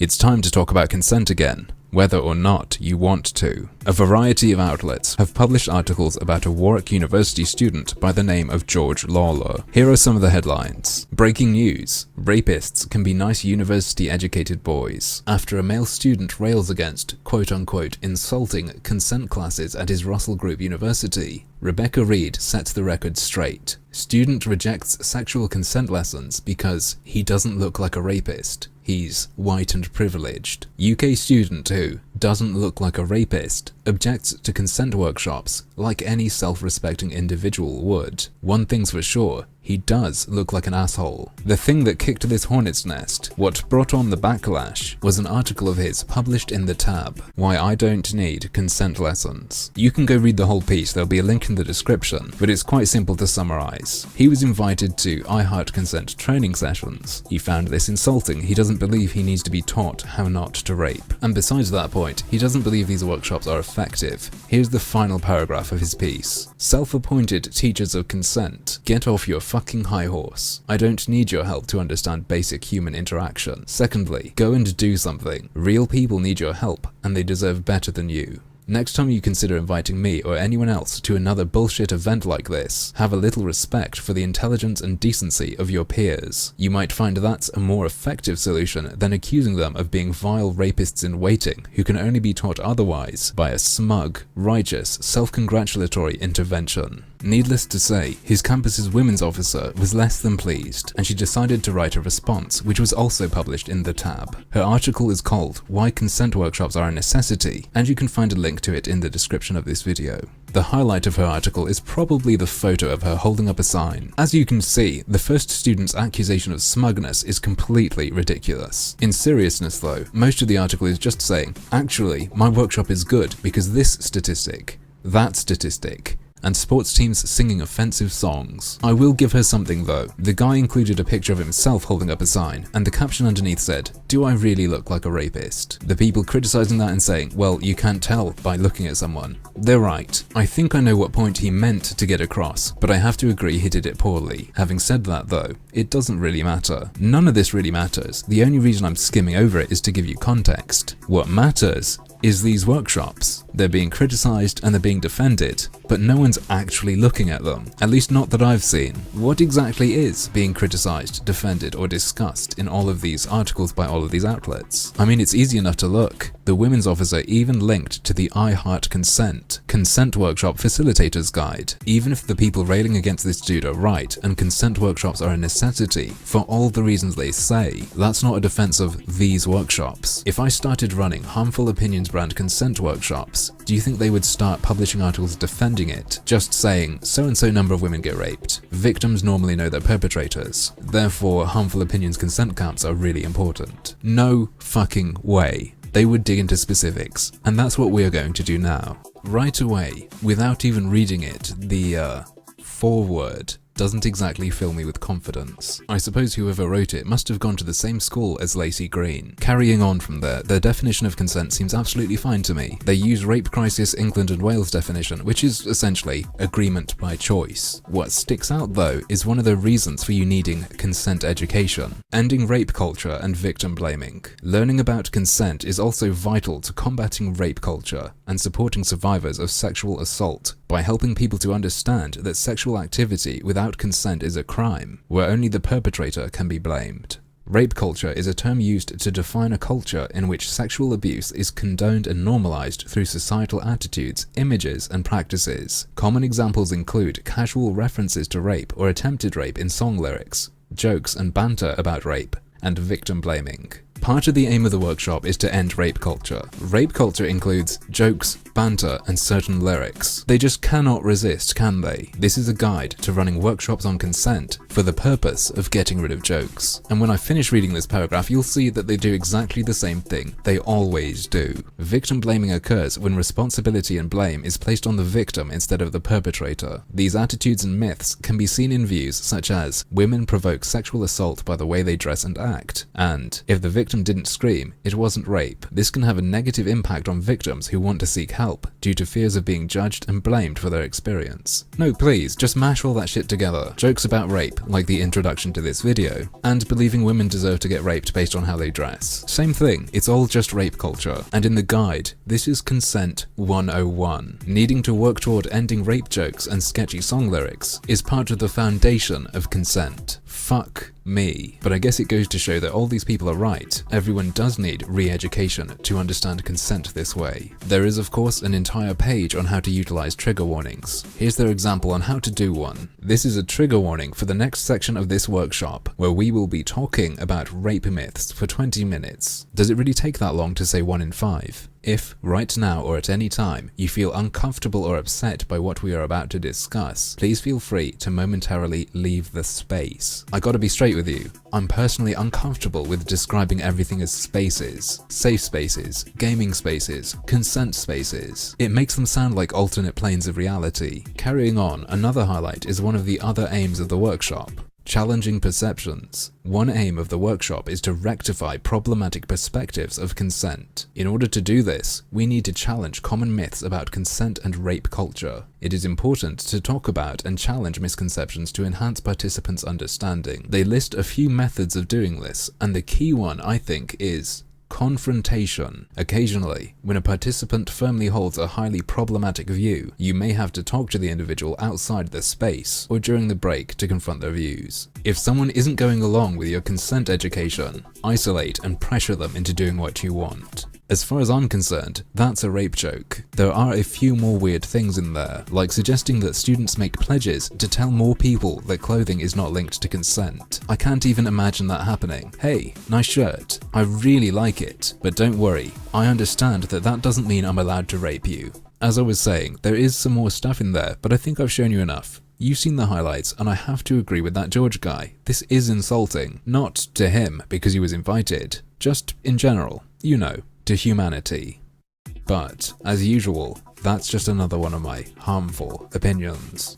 It's time to talk about consent again, whether or not you want to. A variety of outlets have published articles about a Warwick University student by the name of George Lawler. Here are some of the headlines. Breaking news: rapists can be nice university-educated boys. After a male student rails against quote-unquote insulting consent classes at his Russell Group University, Rebecca Reed sets the record straight. Student rejects sexual consent lessons because he doesn't look like a rapist. He's white and privileged. UK student who doesn't look like a rapist objects to consent workshops like any self-respecting individual would. One thing's for sure, he does look like an asshole. The thing that kicked this hornet's nest, what brought on the backlash, was an article of his published in The Tab, Why I Don't Need Consent Lessons. You can go read the whole piece, there'll be a link in the description, but it's quite simple to summarize. He was invited to I Heart Consent training sessions. He found this insulting. He doesn't believe he needs to be taught how not to rape. And besides that point, he doesn't believe these workshops are effective. Here's the final paragraph of his piece. Self-appointed teachers of consent, get off your fucking high horse. I don't need your help to understand basic human interaction. Secondly, go and do something. Real people need your help, and they deserve better than you. Next time you consider inviting me or anyone else to another bullshit event like this, have a little respect for the intelligence and decency of your peers. You might find that's a more effective solution than accusing them of being vile rapists in waiting who can only be taught otherwise by a smug, righteous, self-congratulatory intervention. Needless to say, his campus's women's officer was less than pleased, and she decided to write a response, which was also published in The Tab. Her article is called Why Consent Workshops Are a Necessity, and you can find a link to it in the description of this video. The highlight of her article is probably the photo of her holding up a sign. As you can see, the first student's accusation of smugness is completely ridiculous. In seriousness though, most of the article is just saying, actually, my workshop is good because this statistic, that statistic, and sports teams singing offensive songs. I will give her something though. The guy included a picture of himself holding up a sign, and the caption underneath said, "Do I really look like a rapist?" The people criticizing that and saying, well, you can't tell by looking at someone. They're right. I think I know what point he meant to get across, but I have to agree he did it poorly. Having said that though, it doesn't really matter. None of this really matters. The only reason I'm skimming over it is to give you context. What matters is these workshops. They're being criticized and they're being defended, but no one's actually looking at them. At least not that I've seen. What exactly is being criticized, defended, or discussed in all of these articles by all of these outlets? I mean, it's easy enough to look. The women's officer even linked to the I Heart Consent Workshop Facilitators Guide. Even if the people railing against this dude are right and consent workshops are a necessity for all the reasons they say, that's not a defense of these workshops. If I started running Harmful Opinions brand consent workshops, do you think they would start publishing articles defending it, just saying so-and-so number of women get raped? Victims normally know their perpetrators, therefore Harmful Opinions consent camps are really important. No fucking way. They would dig into specifics, and that's what we are going to do now. Right away, without even reading it, the foreword doesn't exactly fill me with confidence. I suppose whoever wrote it must have gone to the same school as Lacey Green. Carrying on from there, their definition of consent seems absolutely fine to me. They use Rape Crisis England and Wales definition, which is essentially agreement by choice. What sticks out though is one of the reasons for you needing consent education. Ending rape culture and victim blaming. Learning about consent is also vital to combating rape culture and supporting survivors of sexual assault by helping people to understand that sexual activity without consent is a crime, where only the perpetrator can be blamed. Rape culture is a term used to define a culture in which sexual abuse is condoned and normalized through societal attitudes, images, and practices. Common examples include casual references to rape or attempted rape in song lyrics, jokes and banter about rape, and victim blaming. Part of the aim of the workshop is to end rape culture. Rape culture includes jokes, banter, and certain lyrics. They just cannot resist, can they? This is a guide to running workshops on consent for the purpose of getting rid of jokes. And when I finish reading this paragraph, you'll see that they do exactly the same thing they always do. Victim blaming occurs when responsibility and blame is placed on the victim instead of the perpetrator. These attitudes and myths can be seen in views such as women provoke sexual assault by the way they dress and act, and if the victim victim didn't scream, it wasn't rape. This can have a negative impact on victims who want to seek help due to fears of being judged and blamed for their experience. No, please, just mash all that shit together. Jokes about rape, like the introduction to this video, and believing women deserve to get raped based on how they dress. Same thing, it's all just rape culture. And in the guide, this is Consent 101. Needing to work toward ending rape jokes and sketchy song lyrics is part of the foundation of consent. Fuck me. But I guess it goes to show that all these people are right. Everyone does need re-education to understand consent this way. There is of course an entire page on how to utilize trigger warnings. Here's their example on how to do one. This is a trigger warning for the next section of this workshop, where we will be talking about rape myths for 20 minutes. Does it really take that long to say 1 in 5? If, right now or at any time, you feel uncomfortable or upset by what we are about to discuss, please feel free to momentarily leave the space. I gotta be straight with you, I'm personally uncomfortable with describing everything as spaces, safe spaces, gaming spaces, consent spaces. It makes them sound like alternate planes of reality. Carrying on, another highlight is one of the other aims of the workshop. Challenging perceptions. One aim of the workshop is to rectify problematic perspectives of consent. In order to do this, we need to challenge common myths about consent and rape culture. It is important to talk about and challenge misconceptions to enhance participants' understanding. They list a few methods of doing this, and the key one, I think, is confrontation. Occasionally, when a participant firmly holds a highly problematic view, you may have to talk to the individual outside the space or during the break to confront their views. If someone isn't going along with your consent education, isolate and pressure them into doing what you want. As far as I'm concerned, that's a rape joke. There are a few more weird things in there, like suggesting that students make pledges to tell more people that clothing is not linked to consent. I can't even imagine that happening. Hey, nice shirt. I really like it, but don't worry, I understand that that doesn't mean I'm allowed to rape you. As I was saying, there is some more stuff in there, but I think I've shown you enough. You've seen the highlights, and I have to agree with that George guy. This is insulting. Not to him, because he was invited. Just in general. You know. To humanity. But, as usual, that's just another one of my harmful opinions.